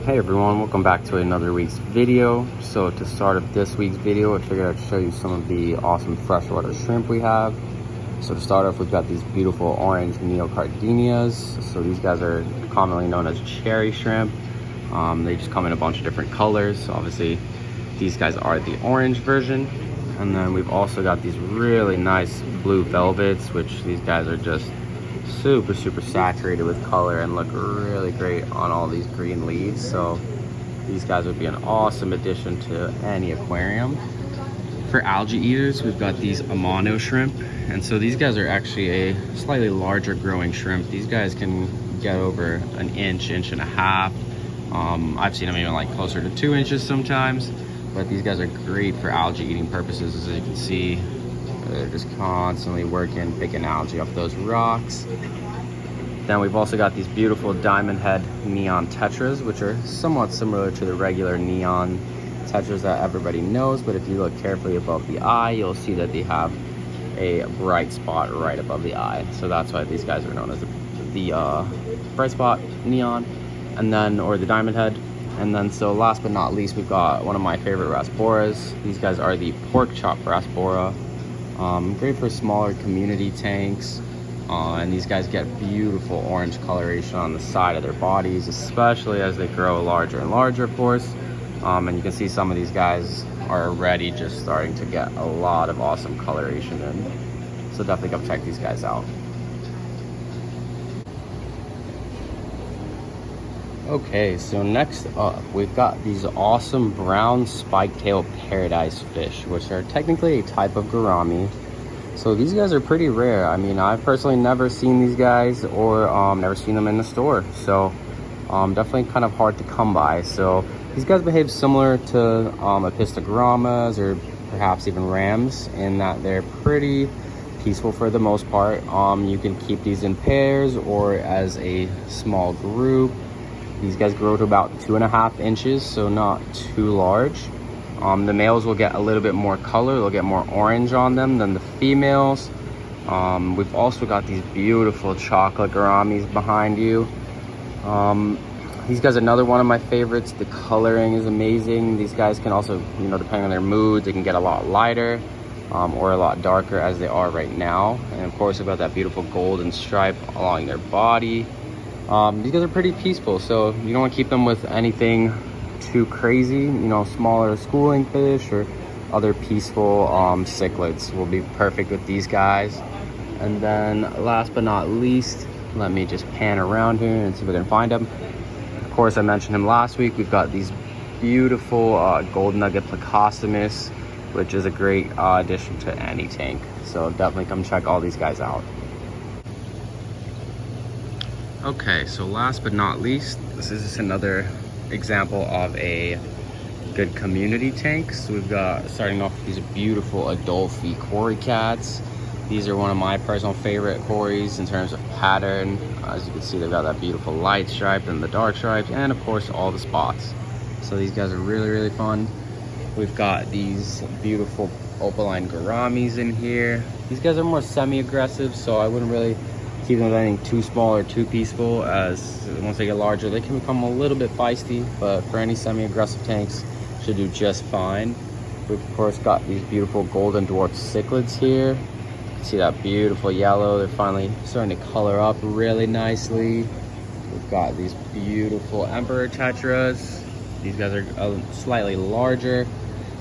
Hey everyone, welcome back to another week's video. So to start up this week's video, I figured I'd show you some of the awesome freshwater shrimp we have. So to start off, we've got these beautiful orange neocardinias. So these guys are commonly known as cherry shrimp. They just come in a bunch of different colors. Obviously, these guys are the orange version. And then we've also got these really nice blue velvets, which these guys are just super saturated with color and look really great on all these green leaves. So these guys would be an awesome addition to any aquarium. For algae eaters, we've got these Amano shrimp, and so these guys are actually a slightly larger growing shrimp. These guys can get over an inch and a half. I've seen them even like closer to 2 inches sometimes, but these guys are great for algae eating purposes. As you can see, they're just constantly working, picking algae off those rocks. Then we've also got these beautiful diamond head neon tetras, which are somewhat similar to the regular neon tetras that everybody knows, but if you look carefully above the eye, you'll see that they have a bright spot right above the eye. So that's why these guys are known as the bright spot neon, and then, or the diamond head. And then, so last but not least, we've got one of my favorite rasboras. These guys are the pork chop rasbora. Great for smaller community tanks, and these guys get beautiful orange coloration on the side of their bodies, especially as they grow larger and larger, of course. And you can see some of these guys are already just starting to get a lot of awesome coloration in. So definitely come check these guys out. Okay, so next up, we've got these awesome brown spike-tail paradise fish, which are technically a type of gourami. So these guys are pretty rare. I mean, I've personally never seen these guys, or never seen them in the store. So definitely kind of hard to come by. So these guys behave similar to epistogramas or perhaps even rams, in that they're pretty peaceful for the most part. You can keep these in pairs or as a small group. These guys grow to about 2.5 inches, so not too large. The males will get a little bit more color. They'll get more orange on them than the females. We've also got these beautiful chocolate gouramis behind you. These guys are another one of my favorites. The coloring is amazing. These guys can also, you know, depending on their mood, they can get a lot lighter or a lot darker, as they are right now. And of course, we've got that beautiful golden stripe along their body. These guys are pretty peaceful, so you don't want to keep them with anything too crazy. You know, smaller schooling fish or other peaceful cichlids will be perfect with these guys. And then last but not least, let me just pan around here and see if we can find them. Of course, I mentioned him last week. We've got these beautiful gold nugget plecostomus, which is a great addition to any tank. So definitely come check all these guys out. Okay, so last but not least, this is just another example of a good community tank. So we've got, starting off with these beautiful Adolphi Cory cats. These are one of my personal favorite Corys in terms of pattern. As you can see, they've got that beautiful light stripe and the dark stripes, and of course all the spots. So these guys are really fun. We've got these beautiful opaline gouramis in here. These guys are more semi-aggressive, so I wouldn't really keep them with anything too small or too peaceful, as once they get larger they can become a little bit feisty, but for any semi-aggressive tanks, should do just fine. We've of course got these beautiful golden dwarf cichlids here. You can see that beautiful yellow. They're finally starting to color up really nicely. We've got these beautiful emperor tetras. These guys are slightly larger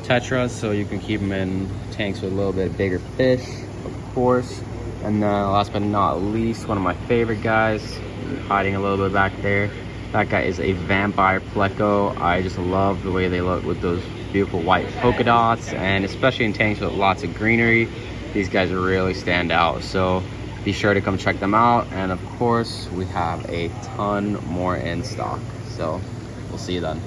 tetras, so you can keep them in tanks with a little bit bigger fish, of course. And then last but not least, one of my favorite guys, hiding a little bit back there. That guy is a vampire pleco. I just love the way they look with those beautiful white polka dots, and especially in tanks with lots of greenery, these guys really stand out. So be sure to come check them out. And of course, we have a ton more in stock. So we'll see you then.